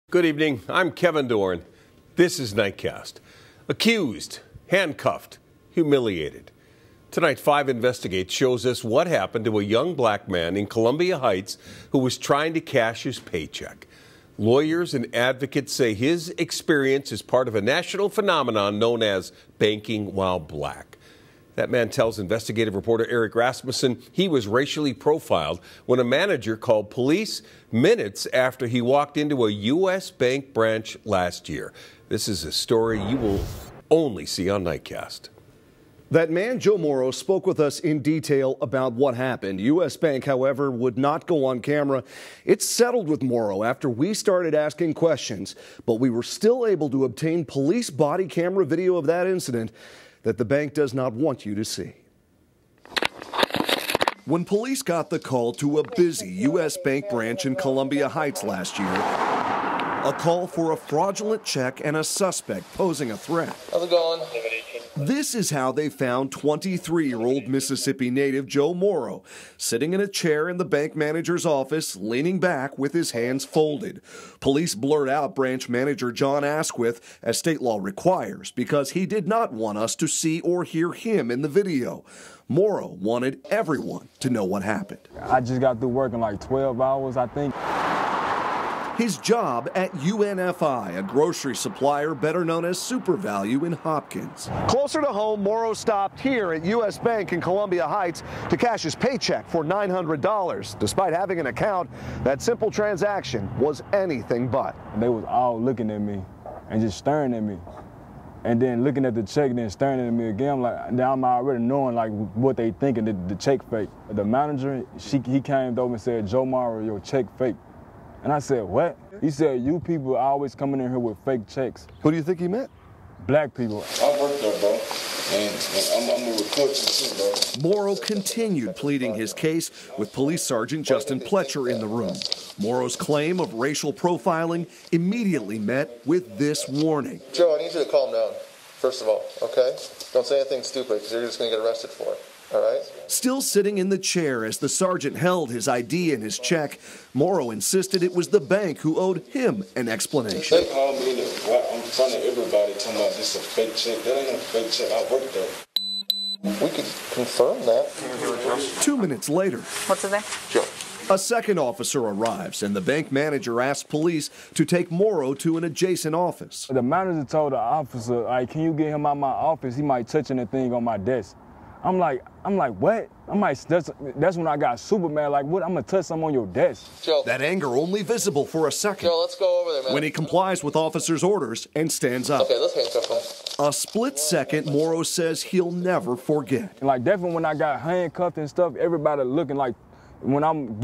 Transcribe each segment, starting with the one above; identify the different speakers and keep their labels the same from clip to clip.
Speaker 1: Good evening. I'm Kevin Dorn. This is Nightcast. Accused, handcuffed, humiliated. Tonight, 5 Investigate shows us what happened to a young black man in Columbia Heights who was trying to cash his paycheck. Lawyers and advocates say his experience is part of a national phenomenon known as banking while black. That man tells investigative reporter Eric Rasmussen he was racially profiled when a manager called police minutes after he walked into a U.S. bank branch last year. This is a story you will only see on Nightcast.
Speaker 2: That man, Joe Morrow, spoke with us in detail about what happened. U.S. Bank, however, would not go on camera. It's settled with Morrow after we started asking questions, but we were still able to obtain police body camera video of that incident that the bank does not want you to see. When police got the call to a busy U.S. Bank branch in Columbia Heights last year, a call for a fraudulent check and a suspect posing a threat.
Speaker 3: How's it going?
Speaker 2: This is how they found 23-year-old Mississippi native Joe Morrow sitting in a chair in the bank manager's office, leaning back with his hands folded. Police blurred out branch manager John Asquith, as state law requires, because he did not want us to see or hear him in the video. Morrow wanted everyone to know what happened.
Speaker 4: I just got through working like 12 hours, I think.
Speaker 2: His job at UNFI, a grocery supplier better known as Super Value in Hopkins. Closer to home, Morrow stopped here at U.S. Bank in Columbia Heights to cash his paycheck for $900. Despite having an account, that simple transaction was anything but.
Speaker 4: They was all looking at me and just staring at me. And then looking at the check, then staring at me again. I'm already knowing like what they thinking, the check fake. The manager, he came over and said, "Joe Morrow, your check fake." And I said, "What?" He said, "You people are always coming in here with fake checks."
Speaker 2: Who do you think he meant?
Speaker 4: Black people.
Speaker 3: I work there, bro. And I'm a report you too, bro.
Speaker 2: Morrow continued pleading his case with Police Sergeant Justin Pletcher in the room. Morrow's claim of racial profiling immediately met with this warning.
Speaker 3: Joe, I need you to calm down, first of all, okay? Don't say anything stupid, because you're just going to get arrested for it. All right.
Speaker 2: Still sitting in the chair as the sergeant held his ID and his check, Morrow insisted it was the bank who owed him an explanation.
Speaker 3: They called me in front of everybody talking about this is a fake check. That ain't a fake check. I worked there. We could confirm that.
Speaker 2: 2 minutes later,
Speaker 5: What's his name?
Speaker 3: Joe.
Speaker 2: a second officer arrives and the bank manager asked police to take Morrow to an adjacent office.
Speaker 4: The manager told the officer, "Hey, can you get him out of my office? He might touch anything on my desk." I'm like, what? That's when I got super mad, like, what? I'm gonna touch something on your desk.
Speaker 3: Joe.
Speaker 2: That anger only visible for a second.
Speaker 3: Joe, let's go over there, man.
Speaker 2: When he complies with officers' orders and stands up.
Speaker 3: Okay, let's handcuff him.
Speaker 2: A split second, Morrow says he'll never forget.
Speaker 4: And like, definitely when I got handcuffed and stuff, everybody looking like, when I'm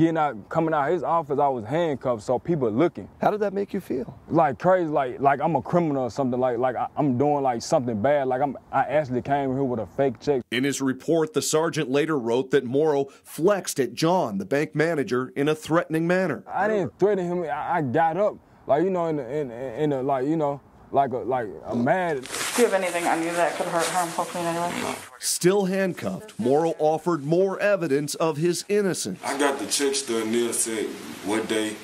Speaker 4: coming out of his office, I was handcuffed, so people looking.
Speaker 2: How did that make you feel?
Speaker 4: Like crazy, like I'm a criminal or something, like I'm doing like something bad, like I actually came here with a fake check.
Speaker 2: In his report, the sergeant later wrote that Morrow flexed at John, the bank manager, in a threatening manner.
Speaker 4: I didn't threaten him. I got up, like, you know, in a like, you know, like a mad.
Speaker 5: Do you have anything on you that could harm hopefully in any way?
Speaker 2: Still handcuffed, Morrow offered more evidence of his innocence.
Speaker 6: I got the check stub, Neil said what day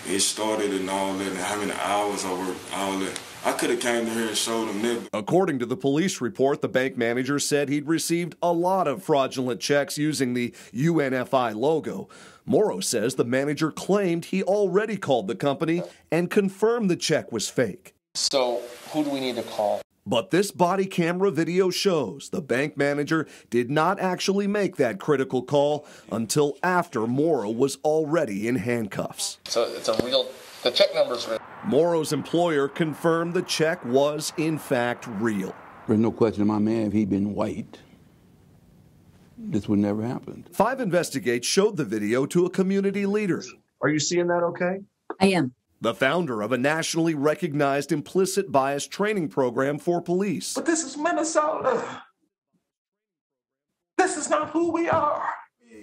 Speaker 6: it started and all that, and how many hours I worked, all that. I could have came to here and showed them that.
Speaker 2: According to the police report, the bank manager said he'd received a lot of fraudulent checks using the UNFI logo. Morrow says the manager claimed he already called the company and confirmed the check was fake.
Speaker 3: So, who do we need to call?
Speaker 2: But this body camera video shows the bank manager did not actually make that critical call until after Morrow was already in handcuffs.
Speaker 3: So, it's a real, the check number's real.
Speaker 2: Morrow's employer confirmed the check was, in fact, real.
Speaker 7: There's no question in my man, if he'd been white, this would never happen.
Speaker 2: 5 Investigate showed the video to a community leader.
Speaker 8: Are you seeing that okay?
Speaker 5: I am.
Speaker 2: The founder of a nationally recognized implicit bias training program for police.
Speaker 8: But this is Minnesota. This is not who we are.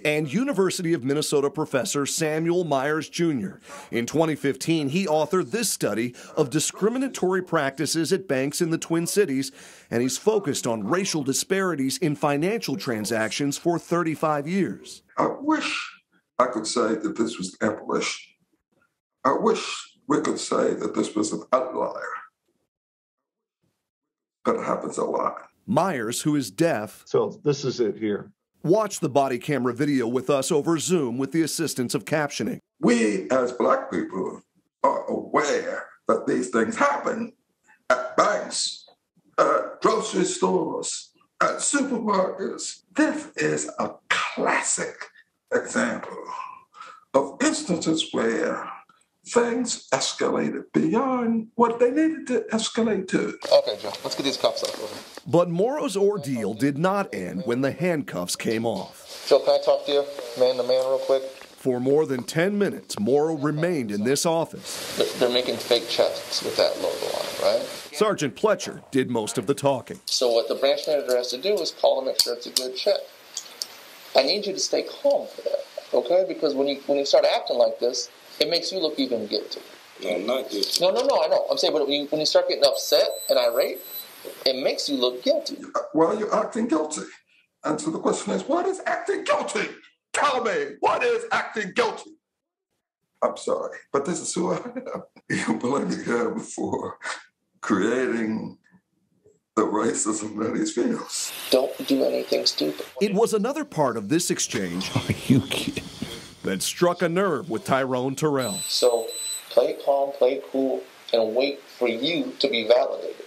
Speaker 2: And University of Minnesota professor Samuel Myers Jr. In 2015, he authored this study of discriminatory practices at banks in the Twin Cities, and he's focused on racial disparities in financial transactions for 35 years.
Speaker 9: I wish I could say that this was abolition. I wish
Speaker 3: We could say that this was an outlier. That happens a lot.
Speaker 2: Myers, who is deaf,
Speaker 8: So this is it here.
Speaker 2: watched the body camera video with us over Zoom with the assistance of captioning.
Speaker 3: We as Black people are aware that these things happen at banks, at grocery stores, at supermarkets. This is a classic example of instances where things escalated beyond what they needed to escalate to.
Speaker 9: Okay, Joe, let's get these cuffs off.
Speaker 2: But Morrow's ordeal did not end when the handcuffs came off.
Speaker 9: Joe, can I talk to you man to man real quick?
Speaker 2: For more than 10 minutes, Morrow remained in this office.
Speaker 9: They're making fake checks with that logo on it, right?
Speaker 2: Sergeant Pletcher did most of the talking.
Speaker 9: So what the branch manager has to do is call and make sure it's a good check. I need you to stay calm for that, okay? Because when you start acting like this, it makes you look even guilty.
Speaker 6: No, I'm not guilty.
Speaker 9: No, I know. I'm saying, but when you start getting upset and irate, it makes you look guilty.
Speaker 3: Well, you're acting guilty. And so the question is, what is acting guilty? Tell me, what is acting guilty? I'm sorry, but this is who I am. You blame him for creating the racism that he feels.
Speaker 9: Don't do anything stupid.
Speaker 2: It was another part of this exchange
Speaker 7: Are you kidding?
Speaker 2: that struck a nerve with Tyrone Terrell.
Speaker 9: So play calm, play cool, and wait for you to be validated.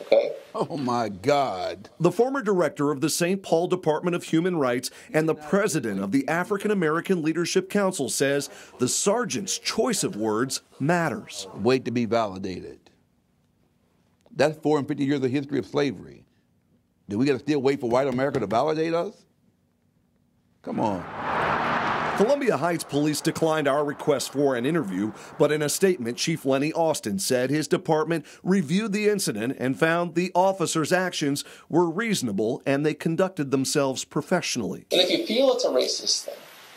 Speaker 9: Okay?
Speaker 7: Oh, my God.
Speaker 2: The former director of the St. Paul Department of Human Rights and the president of the African American Leadership Council says the sergeant's choice of words matters.
Speaker 7: Wait to be validated. That's 450 years of history of slavery. Do we got to still wait for white America to validate us? Come on.
Speaker 2: Columbia Heights Police declined our request for an interview, but in a statement, Chief Lenny Austin said his department reviewed the incident and found the officers' actions were reasonable and they conducted themselves professionally.
Speaker 9: And if you feel it's a racist thing,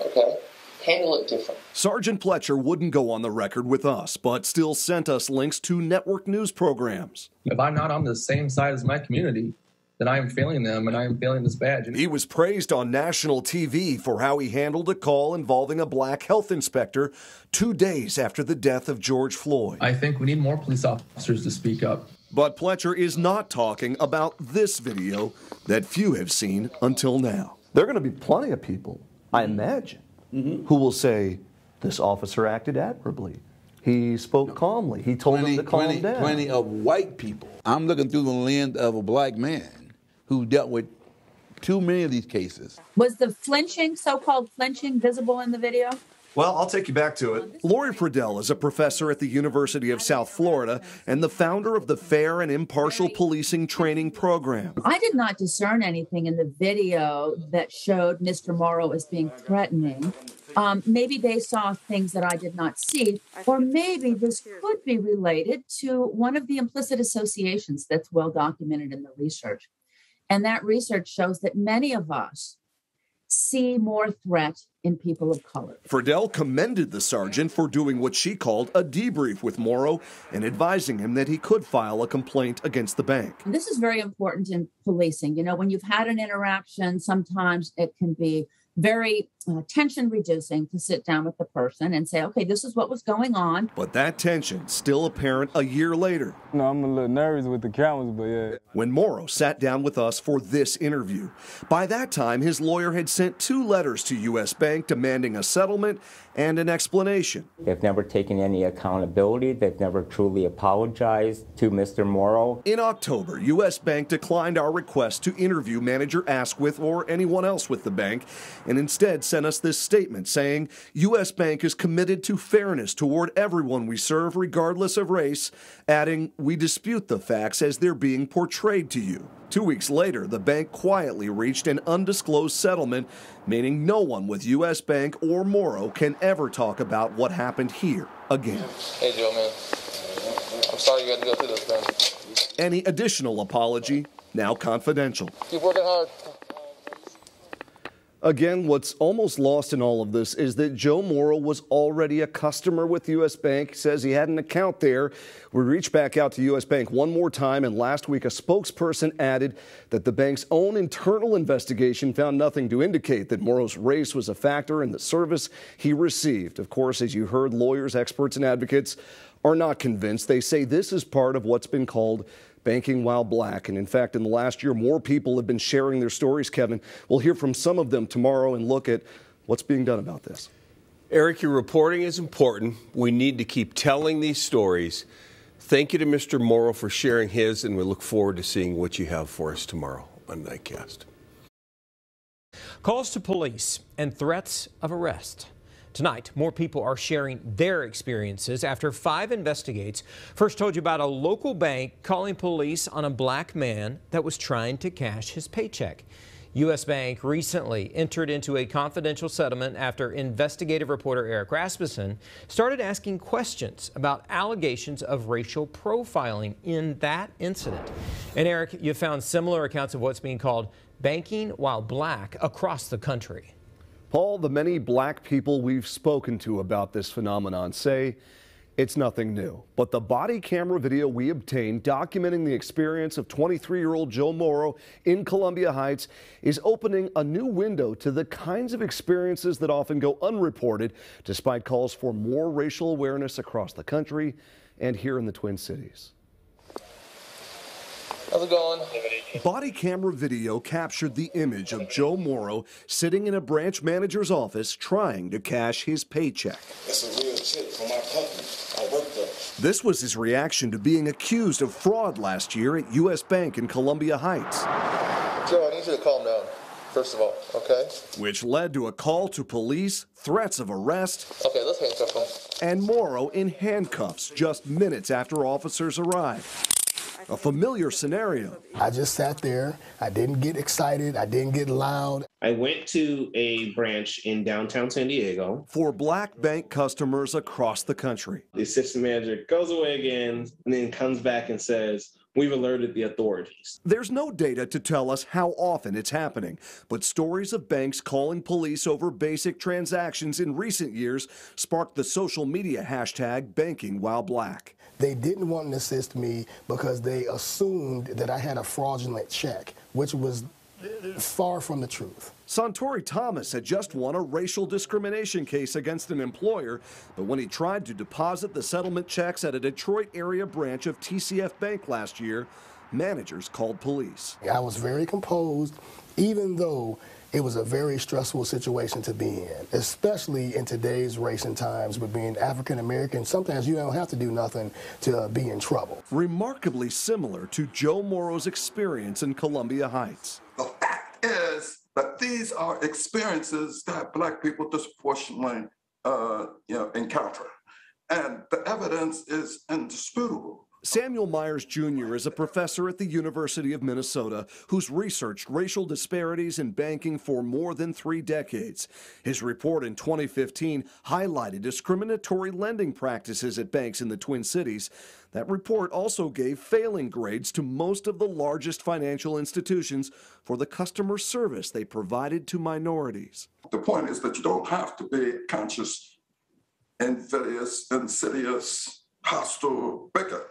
Speaker 9: okay, handle it different.
Speaker 2: Sergeant Pletcher wouldn't go on the record with us, but still sent us links to network news programs.
Speaker 10: If I'm not on the same side as my community, then I am failing them and I am failing this badge.
Speaker 2: He was praised on national TV for how he handled a call involving a black health inspector 2 days after the death of George Floyd.
Speaker 10: I think we need more police officers to speak up.
Speaker 2: But Pletcher is not talking about this video that few have seen until now.
Speaker 11: There are going to be plenty of people, I imagine, who will say, this officer acted admirably. He spoke calmly. He told them to calm down.
Speaker 7: Plenty of white people. I'm looking through the lens of a black man who dealt with too many of these cases.
Speaker 12: Was the flinching, so-called flinching, visible in the video?
Speaker 2: Well, I'll take you back to it. Lori Friedel is a professor at the University of South Florida and the founder of the Fair and Impartial Policing Training Program.
Speaker 12: I did not discern anything in the video that showed Mr. Morrow as being threatening. Maybe they saw things that I did not see, or maybe this could be related to one of the implicit associations that's well documented in the research. And that research shows that many of us see more threat in people of color.
Speaker 2: Friedel commended the sergeant for doing what she called a debrief with Morrow and advising him that he could file a complaint against the bank.
Speaker 12: And this is very important in policing. You know, when you've had an interaction, sometimes it can be very tension reducing to sit down with the person and say, okay, this is what was going on.
Speaker 2: But that tension still apparent a year later.
Speaker 4: No, I'm a little nervous with the cameras, but yeah.
Speaker 2: When Morrow sat down with us for this interview. By that time, his lawyer had sent 2 letters to U.S. Bank demanding a settlement and an explanation.
Speaker 13: They've never taken any accountability. They've never truly apologized to Mr. Morrow.
Speaker 2: In October, U.S. Bank declined our request to interview manager Asquith or anyone else with the bank, and instead sent us this statement saying U.S. Bank is committed to fairness toward everyone we serve regardless of race, adding, we dispute the facts as they're being portrayed to you. 2 weeks later, the bank quietly reached an undisclosed settlement, meaning no one with U.S. Bank or Morrow can ever talk about what happened here again.
Speaker 9: Hey, Joe, man. I'm sorry you had to go through this, man.
Speaker 2: Any additional apology, now confidential.
Speaker 9: Keep working hard.
Speaker 2: Again, what's almost lost in all of this is that Joe Morrow was already a customer with U.S. Bank. He says he had an account there. We reached back out to U.S. Bank one more time, and last week a spokesperson added that the bank's own internal investigation found nothing to indicate that Morrow's race was a factor in the service he received. Of course, as you heard, lawyers, experts, and advocates are not convinced. They say this is part of what's been called banking while black. And in fact, in the last year, more people have been sharing their stories, Kevin. We'll hear from some of them tomorrow and look at what's being done about this.
Speaker 1: Eric, your reporting is important. We need to keep telling these stories. Thank you to Mr. Morrow for sharing his, and we look forward to seeing what you have for us tomorrow on Nightcast.
Speaker 14: Calls to police and threats of arrest. Tonight, more people are sharing their experiences after 5 investigates. First told you about a local bank calling police on a black man that was trying to cash his paycheck. U.S. Bank recently entered into a confidential settlement after investigative reporter Eric Rasmussen started asking questions about allegations of racial profiling in that incident. And Eric, you found similar accounts of what's being called banking while black across the country.
Speaker 2: Paul, the many black people we've spoken to about this phenomenon say it's nothing new. But the body camera video we obtained documenting the experience of 23-year-old Joe Morrow in Columbia Heights is opening a new window to the kinds of experiences that often go unreported, despite calls for more racial awareness across the country and here in the Twin Cities.
Speaker 9: How's it going?
Speaker 2: Body camera video captured the image of Joe Morrow sitting in a branch manager's office trying to cash his paycheck.
Speaker 6: That's a real check from my company. I work there.
Speaker 2: This was his reaction to being accused of fraud last year at U.S. Bank in Columbia Heights.
Speaker 9: Joe, I need you to calm down, first of all, okay?
Speaker 2: Which led to a call to police, threats of arrest,
Speaker 9: Okay, let's handcuff him.
Speaker 2: and Morrow in handcuffs just minutes after officers arrived. A familiar scenario.
Speaker 15: I just sat there. I didn't get excited. I didn't get loud.
Speaker 16: I went to a branch in downtown San Diego.
Speaker 2: For black bank customers across the country.
Speaker 16: The assistant manager goes away again and then comes back and says, "We've alerted the authorities."
Speaker 2: There's no data to tell us how often it's happening, but stories of banks calling police over basic transactions in recent years sparked the social media hashtag banking while black.
Speaker 15: They didn't want to assist me because they assumed that I had a fraudulent check, which was far from the truth.
Speaker 2: Santori Thomas had just won a racial discrimination case against an employer, but when he tried to deposit the settlement checks at a Detroit area branch of TCF Bank last year, managers called police.
Speaker 15: I was very composed, even though it was a very stressful situation to be in, especially in today's racing times with being African American. Sometimes you don't have to do nothing to be in trouble.
Speaker 2: Remarkably similar to Joe Morrow's experience in Columbia Heights.
Speaker 3: The fact is that these are experiences that black people disproportionately encounter. And the evidence is indisputable.
Speaker 2: Samuel Myers Jr. is a professor at the University of Minnesota who's researched racial disparities in banking for more than 3 decades. His report in 2015 highlighted discriminatory lending practices at banks in the Twin Cities. That report also gave failing grades to most of the largest financial institutions for the customer service they provided to minorities.
Speaker 3: The point is that you don't have to be conscious, invidious, insidious, hostile, bigot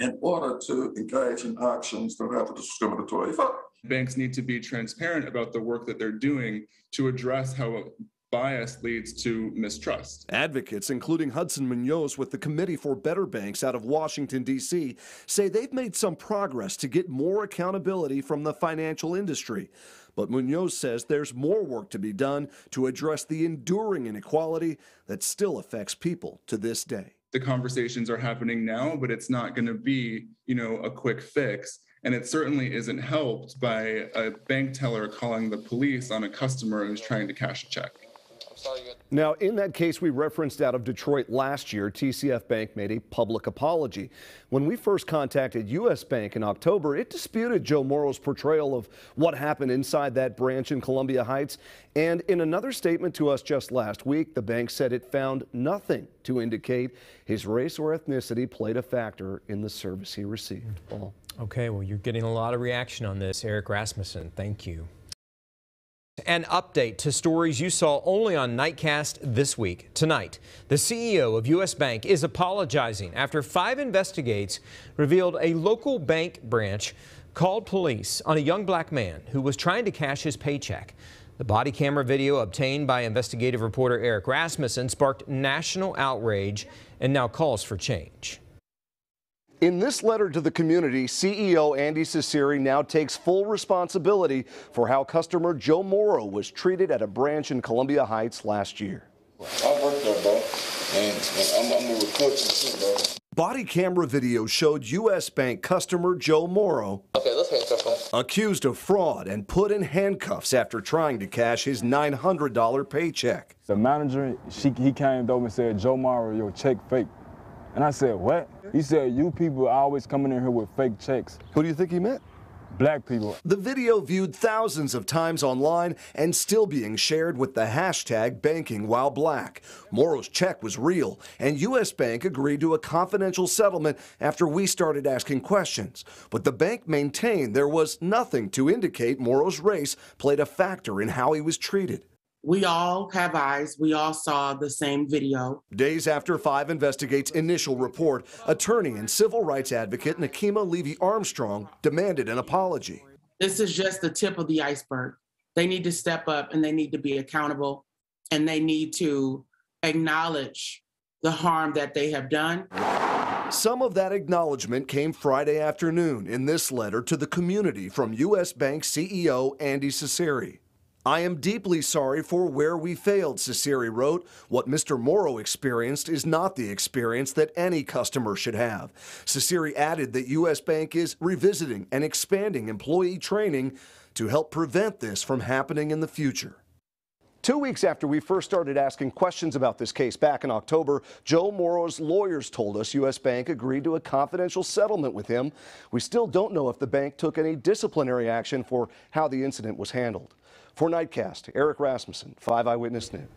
Speaker 3: in order to engage in actions that have a discriminatory effect.
Speaker 17: Banks need to be transparent about the work that they're doing to address how bias leads to mistrust.
Speaker 2: Advocates, including Hudson Munoz with the Committee for Better Banks out of Washington, D.C., say they've made some progress to get more accountability from the financial industry. But Munoz says there's more work to be done to address the enduring inequality that still affects people to this day.
Speaker 17: The conversations are happening now, but it's not going to be, a quick fix. And it certainly isn't helped by a bank teller calling the police on a customer who's trying to cash a check.
Speaker 2: Now, in that case we referenced out of Detroit last year, TCF Bank made a public apology. When we first contacted U.S. Bank in October, it disputed Joe Morrow's portrayal of what happened inside that branch in Columbia Heights. And in another statement to us just last week, the bank said it found nothing to indicate his race or ethnicity played a factor in the service he received. Paul.
Speaker 14: Okay, well, you're getting a lot of reaction on this. Eric Rasmussen, thank you. An update to stories you saw only on Nightcast this week. Tonight, the CEO of U.S. Bank is apologizing after 5 investigates revealed a local bank branch called police on a young black man who was trying to cash his paycheck. The body camera video obtained by investigative reporter Eric Rasmussen sparked national outrage and now calls for change.
Speaker 2: In this letter to the community, CEO Andy Ciceri now takes full responsibility for how customer Joe Morrow was treated at a branch in Columbia Heights last year.
Speaker 6: I work there, bro, and I'm gonna report you too, bro.
Speaker 2: Body camera video showed U.S. Bank customer Joe Morrow accused of fraud and put in handcuffs after trying to cash his $900 paycheck.
Speaker 4: The manager, he came over and said, "Joe Morrow, your check fake." And I said, "What?" He said, "You people are always coming in here with fake checks."
Speaker 2: Who do you think he meant?
Speaker 4: Black people.
Speaker 2: The video viewed thousands of times online and still being shared with the hashtag #BankingWhileBlack. Morrow's check was real, and U.S. Bank agreed to a confidential settlement after we started asking questions. But the bank maintained there was nothing to indicate Morrow's race played a factor in how he was treated.
Speaker 18: We all have eyes. We all saw the same video.
Speaker 2: Days after 5 Investigates' initial report, attorney and civil rights advocate Nakima Levy-Armstrong demanded an apology.
Speaker 18: This is just the tip of the iceberg. They need to step up and they need to be accountable and they need to acknowledge the harm that they have done.
Speaker 2: Some of that acknowledgement came Friday afternoon in this letter to the community from U.S. Bank CEO Andy Ciceri. "I am deeply sorry for where we failed," Ciceri wrote. "What Mr. Morrow experienced is not the experience that any customer should have." Ciceri added that U.S. Bank is revisiting and expanding employee training to help prevent this from happening in the future. 2 weeks after we first started asking questions about this case back in October, Joe Morrow's lawyers told us U.S. Bank agreed to a confidential settlement with him. We still don't know if the bank took any disciplinary action for how the incident was handled. For Nightcast, Eric Rasmussen, 5 Eyewitness News.